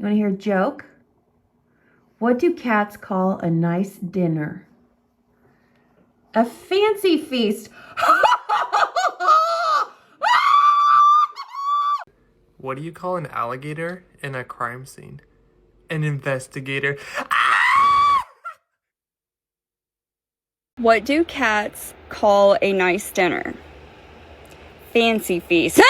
want to hear a joke? What do cats call a nice dinner? A fancy feast. What do you call an alligator in a crime scene? An investigator. What do cats call a nice dinner? Fancy feast.